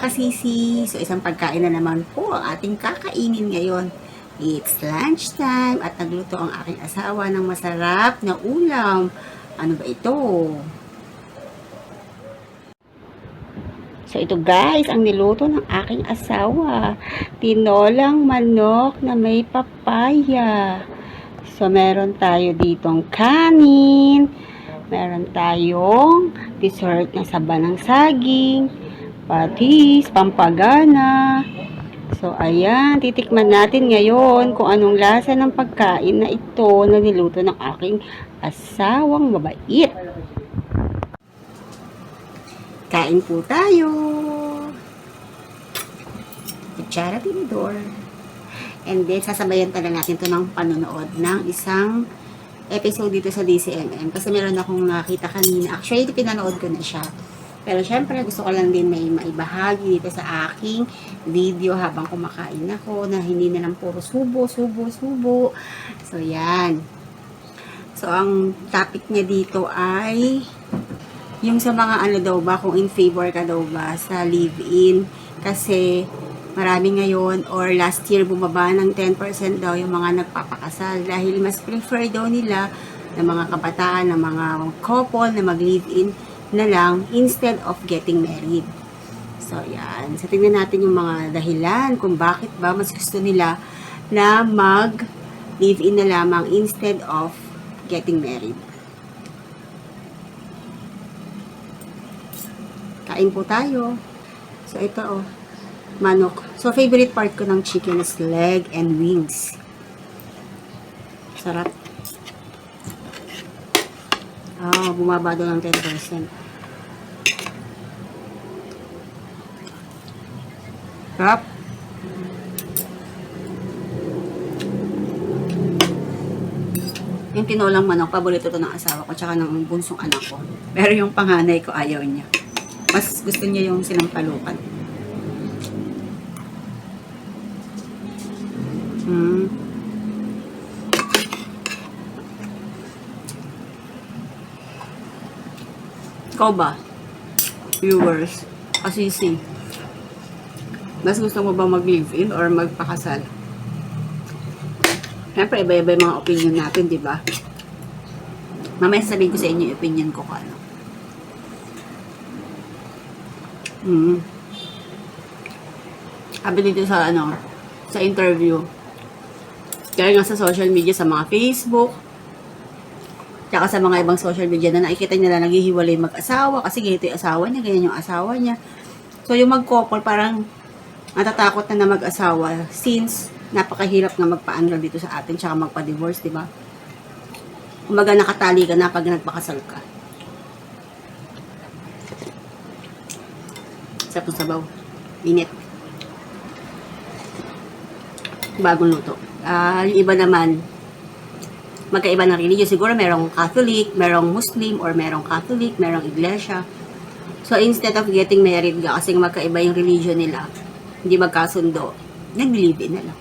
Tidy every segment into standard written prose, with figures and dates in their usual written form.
kasisi. So, isang pagkain na naman po ang ating kakainin ngayon. It's lunchtime at nagluto ang aking asawa ng masarap na ulam. Ano ba ito? So, ito guys, ang niluto ng aking asawa. Tinolang manok na may papaya. So, meron tayo ditong kanin. Meron tayong dessert na saba ng saging, patis, pampagana. So, ayan, titikman natin ngayon kung anong lasa ng pagkain na ito na niluto ng aking asawang mabait. Kain po tayo. Kutsara, tinidor. And then, sasabayan talaga natin ito ng panonood ng isang episode dito sa DCMM. Kasi meron akong nakita kanina. Actually, pinanood ko na siya. Pero syempre, gusto ko lang din may maibahagi dito sa aking video habang kumakain ako na hindi na lang puro subo. So, yan. So, ang topic niya dito ay yung sa mga ano daw ba, kung in favor ka daw ba sa live-in. Kasi marami ngayon or last year bumaba ng 10% daw yung mga nagpapakasal dahil mas prefer daw nila ng mga kabataan, ng mga couple na mag-live-in na lang instead of getting married. So, yan. So, tingnan natin yung mga dahilan kung bakit ba mas gusto nila na mag-live-in na lamang instead of getting married. Kain po tayo. So, ito manok. So, favorite part ko ng chicken is leg and wings. Sarap. Bumaba doon ng 10%. Sarap. Yung tinolang manok, paborito to ng asawa ko, tsaka ng bunsong anak ko. Pero yung panganay ko, ayaw niya. Mas gusto niya yung sinampalukan. Ikaw ba? Viewers, kasisi. Mas gusto mo ba mag-live-in or magpakasal? Siyempre, iba-iba yung mga opinion natin, di ba? Mamaya sabihin ko sa inyo yung opinion ko kung ano. Sabi dito sa sa interview. Kaya nga sa social media, sa mga Facebook, tsaka sa mga ibang social media na nakikita nila naghihiwalay mag-asawa kasi ganito yung asawa niya, ganyan yung asawa niya. So, yung mag-couple parang natatakot na mag-asawa since napakahirap nga magpa-annul dito sa atin tsaka magpa-divorce, di ba? Kumbaga nakatali ka na pag nagpakasal ka. Sarap ng sabaw. Init. Bagong luto. Yung iba naman, magkaiba ng religion. Siguro merong Catholic, merong Muslim, or merong Catholic, merong Iglesia. So, instead of getting married ka, kasi magkaiba yung religion nila, hindi magkasundo, nag-live-in na lang.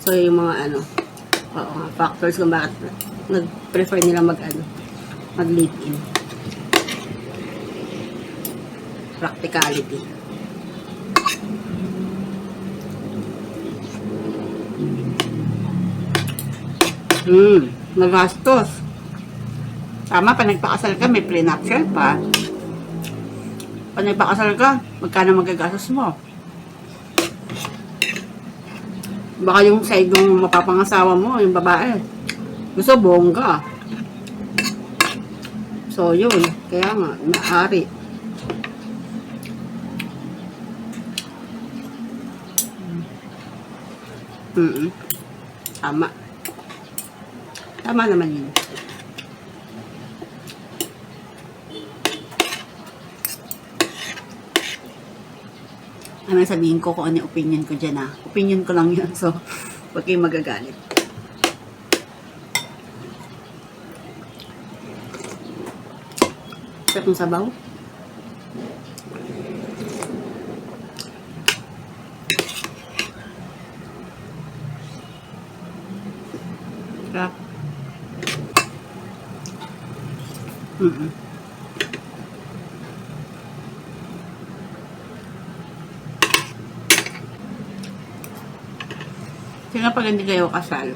So, yung mga factors kung bakit nag-prefer nila mag-live-in. Practicality. Nagastos. Tama, pag nagpakasal ka, may prenuptial pa. Pag nagpakasal ka, magkano magagastos mo? Baka yung side ng mapapangasawa mo, yung babae, gusto bongga. So, yun. Kaya nga, maaari. Tama. Tama naman yun. Ano sabihin ko kung ano yung opinion ko dyan Opinion ko lang yun. So, huwag kayong magagalit. Sarap ng sabaw. Sarap. Mm-mm. Kasi nga pag hindi kayo kasal,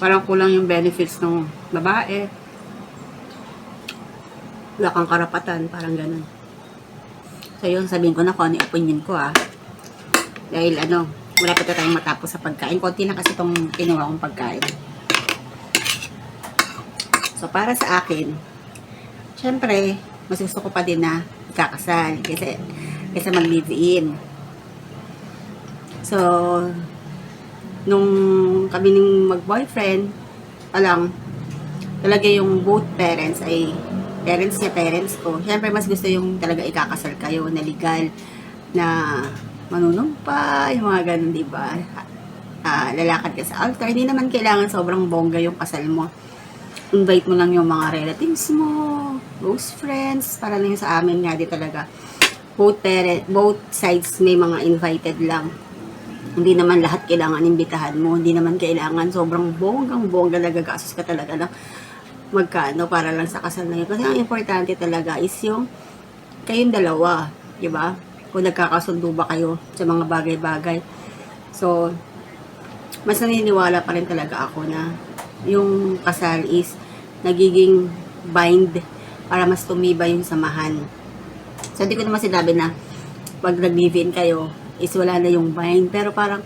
parang kulang yung benefits ng babae. Wala kang karapatan, parang ganun. So yun, sabihin ko na kung ano yung opinion ko Dahil malapit na tayong matapos sa pagkain. Konti na kasi itong kinuha kong pagkain. So para sa akin, syempre, mas gusto ko pa din na ikakasal kaysa mag-live-in. So, nung kami ng mag-boyfriend, talaga yung both parents ay parents niya, parents ko. Siyempre, mas gusto yung talaga ikakasal kayo na legal, na manunumpa, yung mga ganun, diba? Lalakad ka sa altar. Hindi naman kailangan sobrang bongga yung kasal mo. Invite mo lang yung mga relatives mo, close friends, para lang sa amin nga di talaga. Both sides may mga invited lang. Hindi naman lahat kailangan imbitahan mo. Hindi naman kailangan sobrang bonggang-bongga na gagastos ka talaga ng magkano para lang sa kasal na yun. Kasi ang importante talaga is yung kayong dalawa, di ba? Kung nagkakasundo ba kayo sa mga bagay-bagay. So, mas naniniwala pa rin talaga ako na yung kasal is nagiging bind para mas tumibay yung samahan. So, hindi ko naman sinabi na pag nag-live-in kayo is wala na yung bind. Pero parang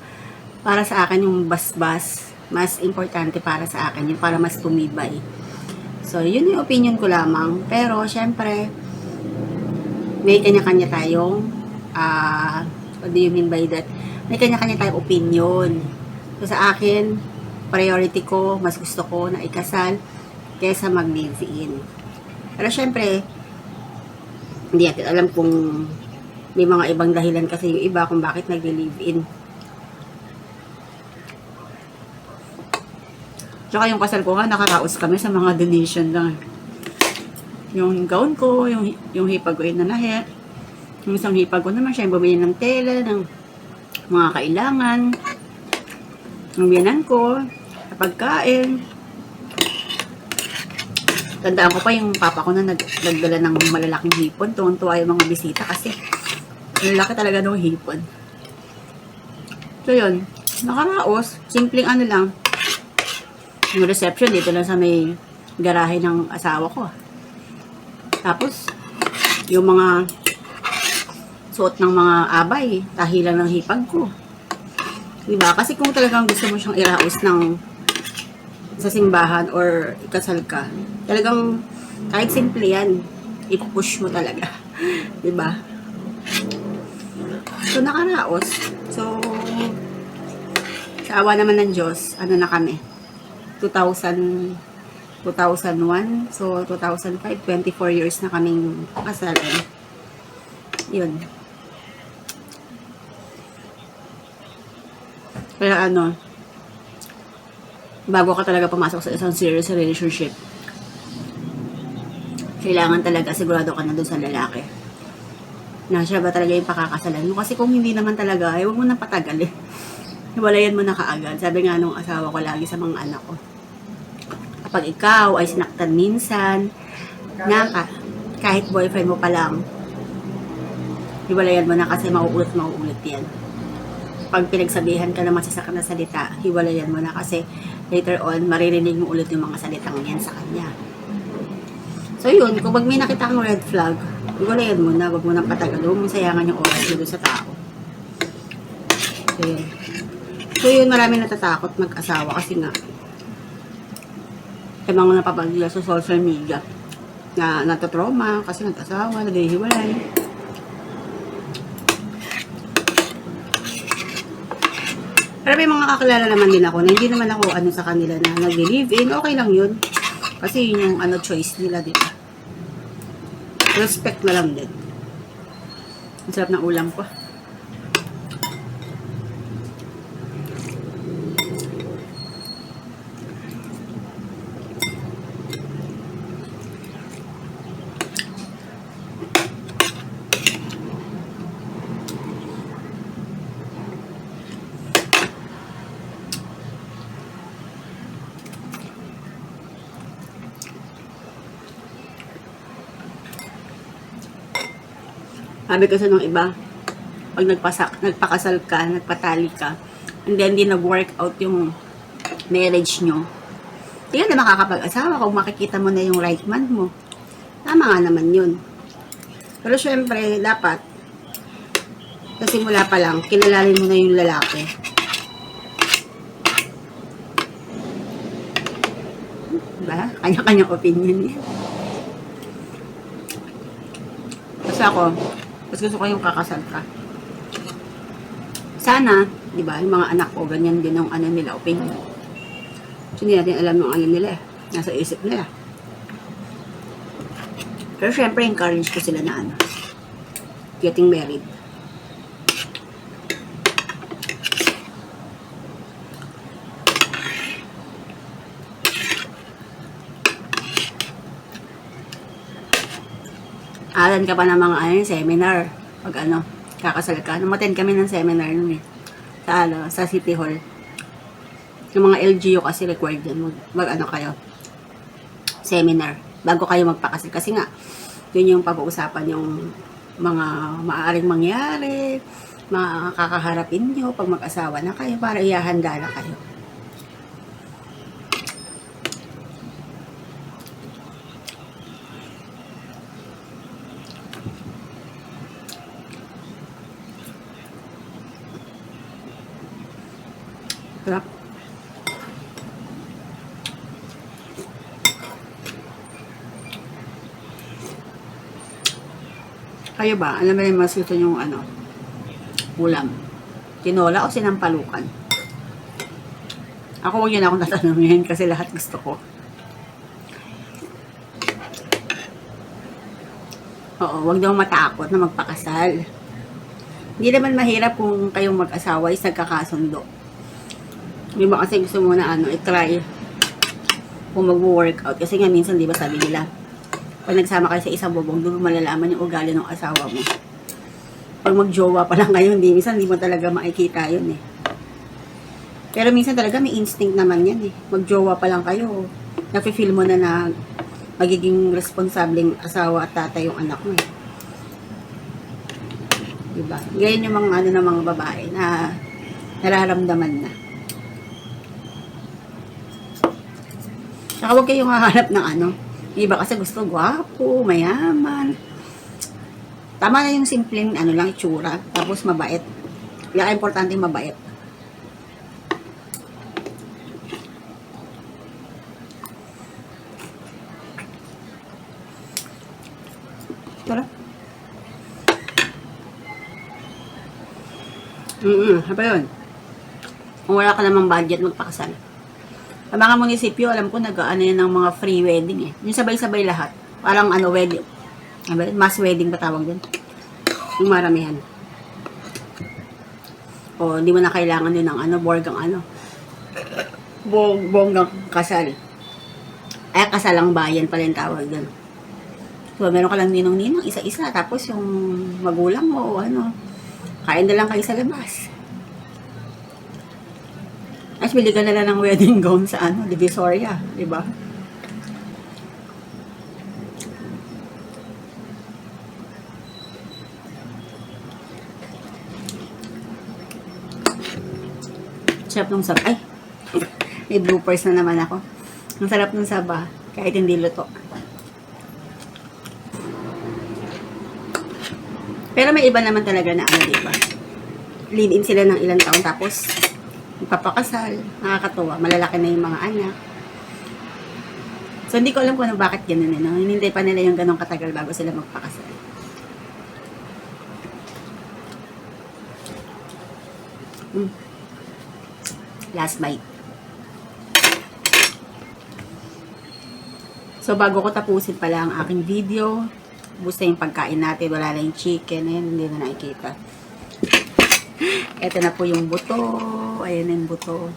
para sa akin yung basbas mas importante para sa akin yung para mas tumibay. So, yun yung opinion ko lamang. Pero, syempre, may kanya-kanya tayong, what do you mean by that? May kanya-kanya tayong opinion. So, sa akin, priority ko, mas gusto ko na ikasal kaysa mag-live-in. Pero, syempre, hindi natin alam kung may mga ibang dahilan kasi yung iba kung bakit nag-live-in. Tsaka yung kasal ko nga, nakaraos kami sa mga donation lang. Yung gown ko, yung hipag ko inanahe. Yung isang hipag ko naman, siya yung bumili ng tela, ng mga kailangan. Yung biyanan ko, sa pagkain. Tandaan ko pa yung papa ko na nagdala ng malalaking hipon. Tuwang-tuwa yung mga bisita kasi malaki talaga ng hipon. So yun, nakaraos. Simpleng lang. Yung reception dito lang sa may garahe ng asawa ko. Tapos, yung mga suot ng mga abay, tahilan ng hipag ko. Diba? Kasi kung talagang gusto mo siyang iraos sa simbahan or ikasal ka, talagang kahit simple yan, ipupush mo talaga. Diba? So, nakaraos. So, sa awa naman ng Diyos, na kami? 2001, so 2005, 24 years na kaming kasalan. Yun. Kaya bago ka talaga pumasok sa isang serious relationship, kailangan talaga sigurado ka na doon sa lalaki. Na siya ba talaga yung pakakasalan mo? Kasi kung hindi naman talaga, ay huwag mo nang patagal Hiwalayan mo na kaagad. Sabi nga nung asawa ko lagi sa mga anak ko. Kapag ikaw ay sinaktan minsan, kahit boyfriend mo pa lang, hiwalayan mo na kasi mauulit yan. Pag pinagsabihan ka ng masasakit na salita, hiwalayan mo na kasi later on, maririnig mo ulit yung mga salitang yan sa kanya. So yun, kung pag may nakita kang red flag, hiwalayan mo na, wag mo nang patagal, huwag mo sayangan yung oras doon sa tao. So yun. So yun, marami natatakot mag-asawa kasi nga may mga napapagila sa social media na natatrauma kasi nag-asawa, naghihiwalay. Pero may mga kakilala naman din ako na hindi naman ako sa kanila na nag-live-in, okay lang yun. Kasi yun yung choice nila, diba? Respect na lang din. Ang sarap ng ulam ko. Sabi kasi nung iba, pag nagpakasal ka, nagpatali ka, and then hindi nag-work out yung marriage nyo, hindi ka na makakapag-asawa kung makikita mo na yung right man mo. Tama nga naman yun. Pero syempre, dapat, sa simula pa lang, kilalalin mo na yung lalaki. Diba? Kanya-kanyang opinion yan. Kasi ako, mas gusto ko yung kakasal ka. Sana, di ba, yung mga anak ko, ganyan din yung ano nila, opinion. So, hindi natin alam yung ano nila eh. Nasa isip nila. Pero syempre, encourage ko sila na ano, getting married. Alan ka pa ng mga ano, seminar. Pag ano, kakasal ka. Numaten kami ng seminar nun eh. Sa City Hall. Yung mga LGU kasi required yan. Mag ano kayo. Seminar. Bago kayo magpakasal. Kasi nga, yun yung pag-uusapan yung mga maaaring mangyari, mga kakaharapin nyo pag mag-asawa na kayo para ihahanda na kayo. Sarap. Kayo ba? Alam mo yung mas gusto yung ano? Ulam. Tinola o sinampalukan? Ako huwag yun akong tatanungin kasi lahat gusto ko. Oo, huwag daw matakot na magpakasal. Hindi naman mahirap kung kayong mag-asawa is nagkakasundo. Di ba kasi gusto mo na ano, i-try kung mag-workout. Kasi nga minsan, di ba sabi nila, pag nagsama kayo sa isang bubong, doon malalaman yung ugali ng asawa mo. Pag mag-jowa pa lang kayo, minsan hindi mo talaga makikita yun eh. Pero minsan talaga may instinct naman yan eh. Mag-jowa pa lang kayo, nafe-feel mo na na magiging responsableng asawa at tatay yung anak mo eh. Diba? Ganyan yung mga ano ng mga babae na nararamdaman na. Saka huwag kayong hahanap ng ano. Iba kasi gusto gwapo, mayaman. Tama na yung simpleng ano lang, itsura. Tapos mabait. Kaya importante yung mabait. Tara. Apa yun? Kung wala ka namang budget, magpakasal. Sa mga munisipyo, alam ko, nag-ano yan ng mga free wedding eh. Yung sabay-sabay lahat. Parang ano, wedding. Mass wedding ba tawag din? Yung maramihan. O, hindi mo na kailangan yun ng ano, borgang ano. Bonggang kasal. Ay, kasalang bayan pala yung tawag din. So, meron ka lang ninong-ninong, isa-isa. Tapos yung magulang mo, o ano, kain na lang kayo sa labas. As bili ka na lang ng wedding gown sa ano, Divisoria, di ba? Sarap nung saba. Ay, may bloopers na naman ako. Ang sarap nung saba, kahit hindi luto. Pero may iba naman talaga na ano, di ba? Live-in sila ng ilang taon tapos magpapakasal, nakakatuwa, malalaki na yung mga anak. So, hindi ko alam kung ano bakit ganun eh, no? Hinintay pa nila yung ganong katagal bago sila magpakasal. Last bite. So, bago ko tapusin pala ang aking video, busta yung pagkain natin, wala na yung chicken, ayan, hindi na nakikita. Ito na po yung buto. Ayan yung buto.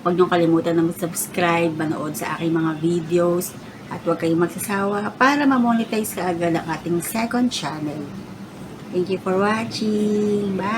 Huwag niyong kalimutan na mag-subscribe, manood sa aking mga videos. At huwag kayong magsasawa para ma-monetize kaagad ang ating second channel. Thank you for watching. Bye!